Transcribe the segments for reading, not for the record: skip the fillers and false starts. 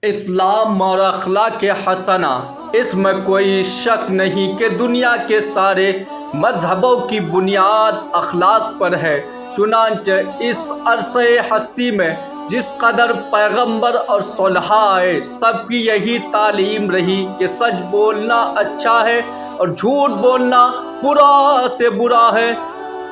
اسلام اور اخلاق حسنہ، اس میں کوئی شک نہیں کہ دنیا کے سارے مذہبوں کی بنیاد اخلاق پر ہے۔ چنانچہ اس عرصۂ ہستی میں جس قدر پیغمبر اور صلحاء آئے، سب کی یہی تعلیم رہی کہ سچ بولنا اچھا ہے اور جھوٹ بولنا برا سے برا ہے،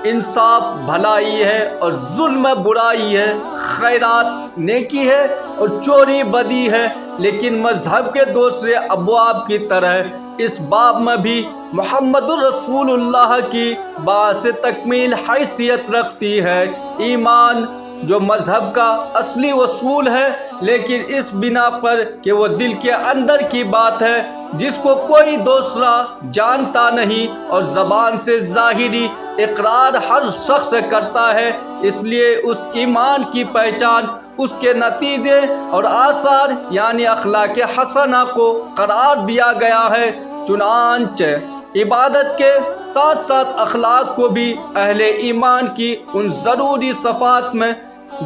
انصاف بھلائی ہے اور ظلم برائی ہے، خیرات نیکی ہے اور چوری بدی ہے۔ لیکن مذہب کے دوسرے ابواب کی طرح اس باب میں بھی محمد رسول اللہ کی باعث تکمیل حیثیت رکھتی ہے۔ ایمان جو مذہب کا اصلی اصول ہے، لیکن اس بنا پر کہ وہ دل کے اندر کی بات ہے جس کو کوئی دوسرا جانتا نہیں، اور زبان سے ظاہری اقرار ہر شخص کرتا ہے، اس لیے اس ایمان کی پہچان اس کے نتیجے اور آثار یعنی اخلاق حسنہ کو قرار دیا گیا ہے۔ چنانچہ عبادت کے ساتھ ساتھ اخلاق کو بھی اہل ایمان کی ان ضروری صفات میں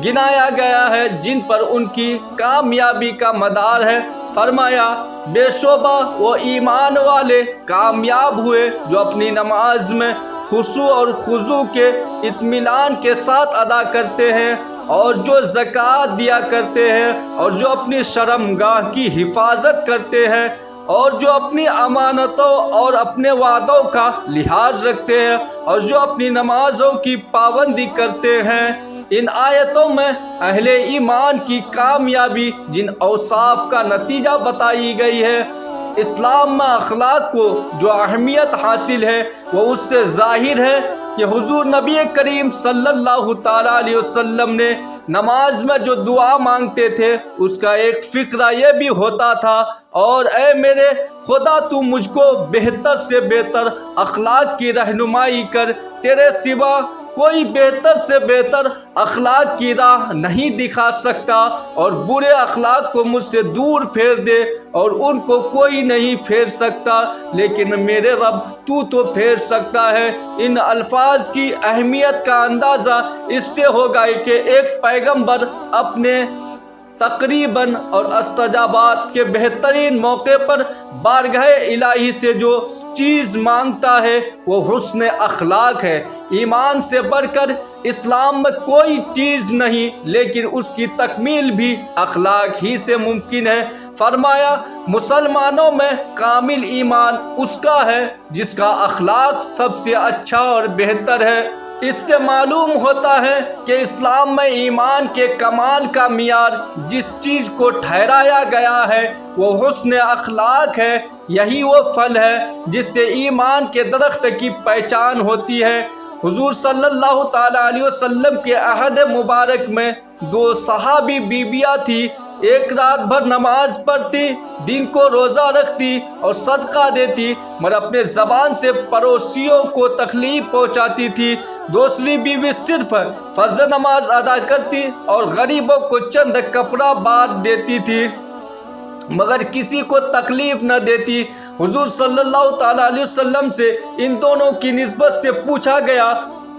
گنایا گیا ہے جن پر ان کی کامیابی کا مدار ہے۔ فرمایا، بے شبہ وہ ایمان والے کامیاب ہوئے جو اپنی نماز میں خشوع اور خضوع کے اطمینان کے ساتھ ادا کرتے ہیں، اور جو زکوٰۃ دیا کرتے ہیں، اور جو اپنی شرمگاہ کی حفاظت کرتے ہیں، اور جو اپنی امانتوں اور اپنے وعدوں کا لحاظ رکھتے ہیں، اور جو اپنی نمازوں کی پابندی کرتے ہیں۔ ان آیتوں میں اہل ایمان کی کامیابی جن اوصاف کا نتیجہ بتائی گئی ہے، اسلام میں اخلاق کو جو اہمیت حاصل ہے وہ اس سے ظاہر ہے کہ حضور نبی کریم صلی اللہ تعالیٰ علیہ وسلم نے نماز میں جو دعا مانگتے تھے اس کا ایک فقرہ یہ بھی ہوتا تھا، اور اے میرے خدا تو مجھ کو بہتر سے بہتر اخلاق کی رہنمائی کر، تیرے سوا کوئی بہتر سے بہتر اخلاق کی راہ نہیں دکھا سکتا، اور برے اخلاق کو مجھ سے دور پھیر دے، اور ان کو کوئی نہیں پھیر سکتا لیکن میرے رب تو پھیر سکتا ہے۔ ان الفاظ کی اہمیت کا اندازہ اس سے ہوگا کہ ایک پیغمبر اپنے تقریباً اور استجابات کے بہترین موقع پر بارگاہ الہی سے جو چیز مانگتا ہے وہ حسن اخلاق ہے۔ ایمان سے بڑھ کر اسلام میں کوئی چیز نہیں، لیکن اس کی تکمیل بھی اخلاق ہی سے ممکن ہے۔ فرمایا، مسلمانوں میں کامل ایمان اس کا ہے جس کا اخلاق سب سے اچھا اور بہتر ہے۔ اس سے معلوم ہوتا ہے کہ اسلام میں ایمان کے کمال کا معیار جس چیز کو ٹھہرایا گیا ہے وہ حسن اخلاق ہے۔ یہی وہ پھل ہے جس سے ایمان کے درخت کی پہچان ہوتی ہے۔ حضور صلی اللہ تعالیٰ علیہ وسلم کے عہد مبارک میں دو صحابی بیویاں تھیں، ایک رات بھر نماز پڑھتی، دن کو روزہ رکھتی اور صدقہ دیتی، مگر اپنے زبان سے پڑوسیوں کو تکلیف پہنچاتی تھی۔ دوسری بیوی صرف فرض نماز ادا کرتی اور غریبوں کو چند کپڑا بانٹ دیتی تھی، مگر کسی کو تکلیف نہ دیتی۔ حضور صلی اللہ تعالیٰ علیہ وسلم سے ان دونوں کی نسبت سے پوچھا گیا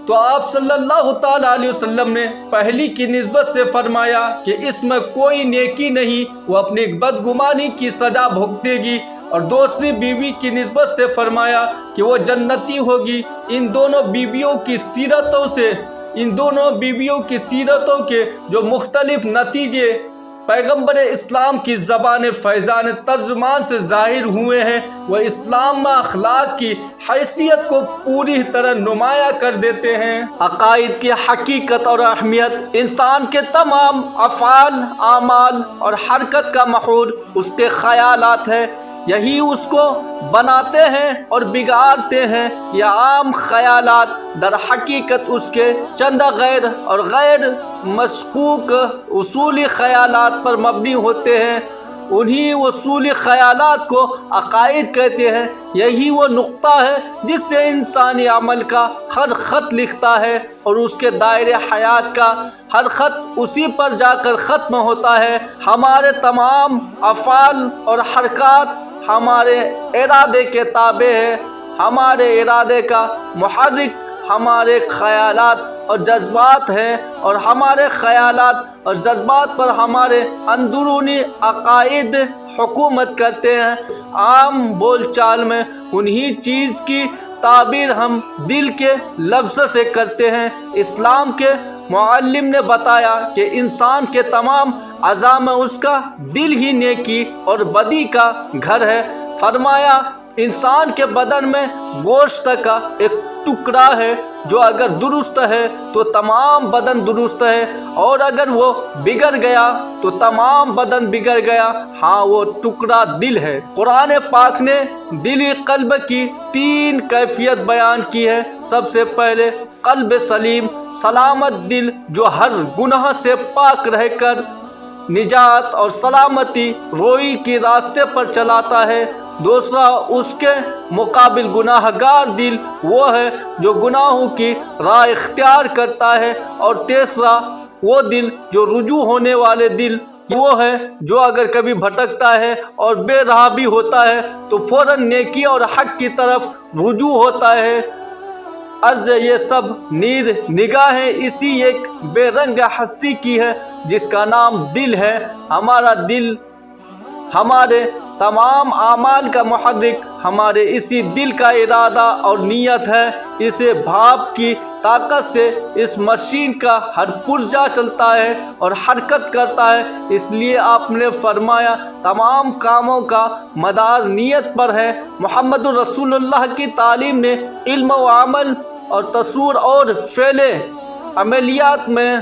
تو آپ صلی اللہ تعالیٰ علیہ وسلم نے پہلی کی نسبت سے فرمایا کہ اس میں کوئی نیکی نہیں، وہ اپنی بدگمانی کی سزا بھگتے گی، اور دوسری بیوی کی نسبت سے فرمایا کہ وہ جنتی ہوگی۔ ان دونوں بیویوں کی سیرتوں کے جو مختلف نتیجے پیغمبر اسلام کی زبان فیضان ترجمان سے ظاہر ہوئے ہیں، وہ اسلام میں اخلاق کی حیثیت کو پوری طرح نمایاں کر دیتے ہیں۔ عقائد کی حقیقت اور اہمیت انسان کے تمام افعال، اعمال اور حرکت کا محور اس کے خیالات ہیں، یہی اس کو بناتے ہیں اور بگاڑتے ہیں۔ یہ عام خیالات در حقیقت اس کے چند غیر اور غیر مشکوک اصولی خیالات پر مبنی ہوتے ہیں۔ انہی اصولی خیالات کو عقائد کہتے ہیں۔ یہی وہ نقطہ ہے جس سے انسانی عمل کا ہر خط لکھتا ہے، اور اس کے دائرے حیات کا ہر خط اسی پر جا کر ختم ہوتا ہے۔ ہمارے تمام افعال اور حرکات ہمارے ارادے کے تابع ہے۔ ہمارے ارادے کا محرک ہمارے خیالات اور جذبات ہیں، اور ہمارے خیالات اور جذبات پر ہمارے اندرونی عقائد حکومت کرتے ہیں۔ عام بول چال میں انہی چیز کی تعبیر ہم دل کے لفظ سے کرتے ہیں۔ اسلام کے معلم نے بتایا کہ انسان کے تمام اعضاء میں اس کا دل ہی نیکی اور بدی کا گھر ہے۔ فرمایا انسان کے بدن میں گوشت کا ایک ٹکڑا ہے، جو اگر درست ہے تو تمام بدن درست ہے، اور اگر وہ بگڑ گیا تو تمام بدن بگڑ گیا، ہاں وہ ٹکڑا دل ہے۔ قرآن پاک نے دلی قلب کی 3 کیفیت بیان کی ہے۔ سب سے پہلے قلب سلیم، سلامت دل جو ہر گناہ سے پاک رہ کر نجات اور سلامتی روئی کے راستے پر چلاتا ہے۔ دوسرا اس کے مقابل گناہ گار دل، وہ ہے جو گناہوں کی راہ اختیار کرتا ہے۔ اور تیسرا وہ دل جو رجوع ہونے والے دل، وہ ہے جو اگر کبھی بھٹکتا ہے اور بے راہ بھی ہوتا ہے تو فوراً نیکی اور حق کی طرف رجوع ہوتا ہے۔ عرض یہ سب نیر نگاہیں اسی ایک بے رنگ ہستی کی ہے جس کا نام دل ہے۔ ہمارا دل ہمارے تمام اعمال کا محرک ہمارے اسی دل کا ارادہ اور نیت ہے۔ اسے بھاپ کی طاقت سے اس مشین کا ہر پرزہ چلتا ہے اور حرکت کرتا ہے۔ اس لیے آپ نے فرمایا تمام کاموں کا مدار نیت پر ہے۔ محمد رسول اللہ کی تعلیم نے علم و عمل اور تصور اور فعل عملیات میں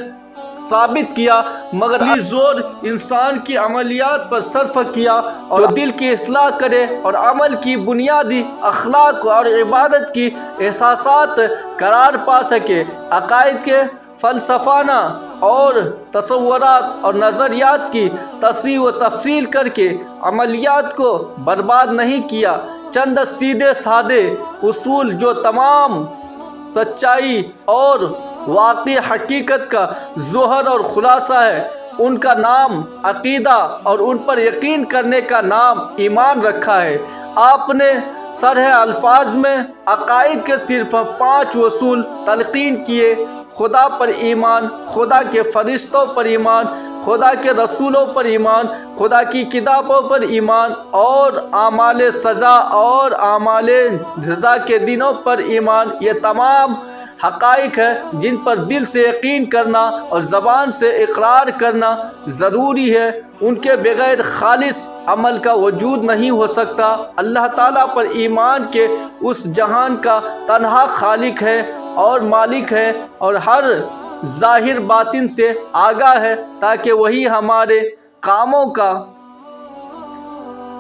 ثابت کیا، مگر زور انسان کی عملیات پر صرف کیا، اور جو دل کی اصلاح کرے اور عمل کی بنیادی اخلاق اور عبادت کی احساسات قرار پا سکے، عقائد کے فلسفانہ اور تصورات اور نظریات کی تصحیح و تفصیل کر کے عملیات کو برباد نہیں کیا۔ چند سیدھے سادے اصول جو تمام سچائی اور واقعی حقیقت کا ظہر اور خلاصہ ہے، ان کا نام عقیدہ اور ان پر یقین کرنے کا نام ایمان رکھا ہے۔ آپ نے شرح الفاظ میں عقائد کے صرف 5 اصول تلقین کیے: خدا پر ایمان، خدا کے فرشتوں پر ایمان، خدا کے رسولوں پر ایمان، خدا کی کتابوں پر ایمان، اور اعمال سزا اور اعمال جزا کے دنوں پر ایمان۔ یہ تمام حقائق ہیں جن پر دل سے یقین کرنا اور زبان سے اقرار کرنا ضروری ہے۔ ان کے بغیر خالص عمل کا وجود نہیں ہو سکتا۔ اللہ تعالیٰ پر ایمان کے اس جہان کا تنہا خالق ہے اور مالک ہے، اور ہر ظاہر باطن سے آگاہ ہے، تاکہ وہی ہمارے کاموں کا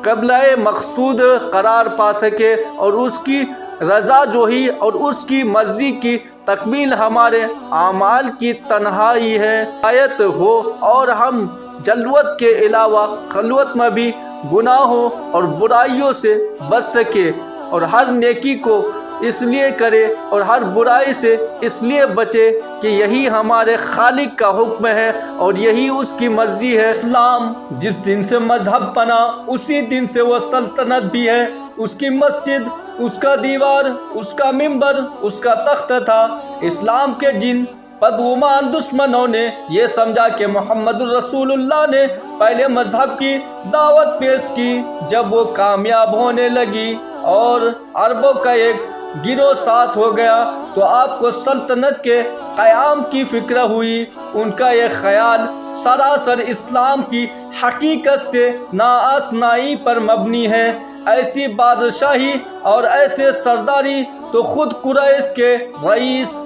قبلہ مقصود قرار پا سکے، اور اس کی رضا جوہی اور اس کی مرضی کی تکمیل ہمارے اعمال کی تنہائی ہے۔ آیت ہو اور ہم جلوت کے علاوہ خلوت میں بھی گناہوں اور برائیوں سے بچ سکے، اور ہر نیکی کو اس لیے کرے اور ہر برائی سے اس لیے بچے کہ یہی ہمارے خالق کا حکم ہے اور یہی اس کی مرضی ہے۔ اسلام جس دن سے مذہب بنا اسی دن سے وہ سلطنت بھی ہے۔ اس کی مسجد، اس کا دیوار، اس کا منبر، اس کا تخت تھا۔ اسلام کے جن بدگمان دشمنوں نے یہ سمجھا کہ محمد رسول اللہ نے پہلے مذہب کی دعوت پیش کی، جب وہ کامیاب ہونے لگی اور عربوں کا ایک گروہ ساتھ ہو گیا تو آپ کو سلطنت کے قیام کی فکر ہوئی۔ ان کا یہ خیال سراسر اسلام کی حقیقت سے ناآشنائی پر مبنی ہے۔ ایسی بادشاہی اور ایسے سرداری تو خود قریش کے رئیس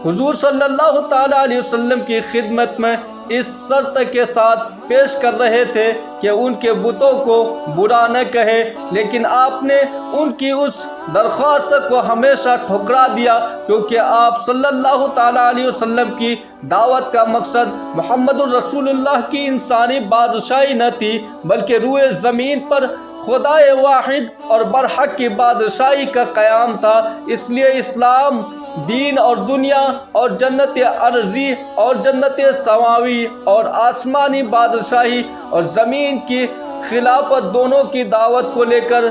حضور صلی اللہ تعالیٰ علیہ وسلم کی خدمت میں اس شرط کے ساتھ پیش کر رہے تھے کہ ان کے بتوں کو برا نہ کہے، لیکن آپ نے ان کی اس درخواست کو ہمیشہ ٹھکرا دیا، کیونکہ آپ صلی اللہ تعالیٰ علیہ وسلم کی دعوت کا مقصد محمد الرسول اللہ کی انسانی بادشاہی نہ تھی، بلکہ روئے زمین پر خدائے واحد اور برحق کی بادشاہی کا قیام تھا۔ اس لیے اسلام دین اور دنیا اور جنت ارضی اور جنت سماوی اور آسمانی بادشاہی اور زمین کی خلافت دونوں کی دعوت کو لے کر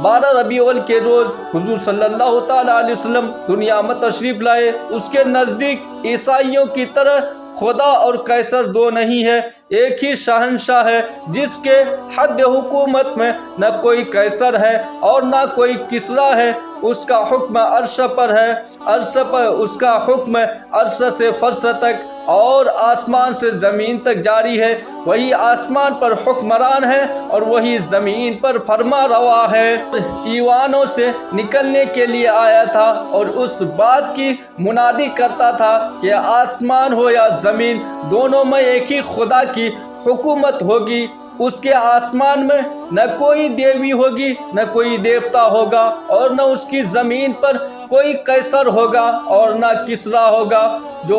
12 ربیع الاول کے روز حضور صلی اللہ تعالیٰ علیہ وسلم دنیا میں تشریف لائے۔ اس کے نزدیک عیسائیوں کی طرح خدا اور قیصر دو نہیں ہے، ایک ہی شہنشاہ ہے جس کے حد حکومت میں نہ کوئی قیصر ہے اور نہ کوئی کسریٰ ہے۔ اس کا حکم عرش پر ہے، عرش پر اس کا حکم عرش سے فرش تک اور آسمان سے زمین تک جاری ہے۔ وہی آسمان پر حکمران ہے اور وہی زمین پر فرما روا ہے۔ ایوانوں سے نکلنے کے لیے آیا تھا اور اس بات کی منادی کرتا تھا کہ آسمان ہو یا زمین، دونوں میں ایک ہی خدا کی حکومت ہوگی۔ اس کے آسمان میں نہ کوئی دیوی ہوگی، نہ کوئی دیوتا ہوگا، اور نہ اس کی زمین پر کوئی قیصر ہوگا اور نہ کسریٰ ہوگا۔ جو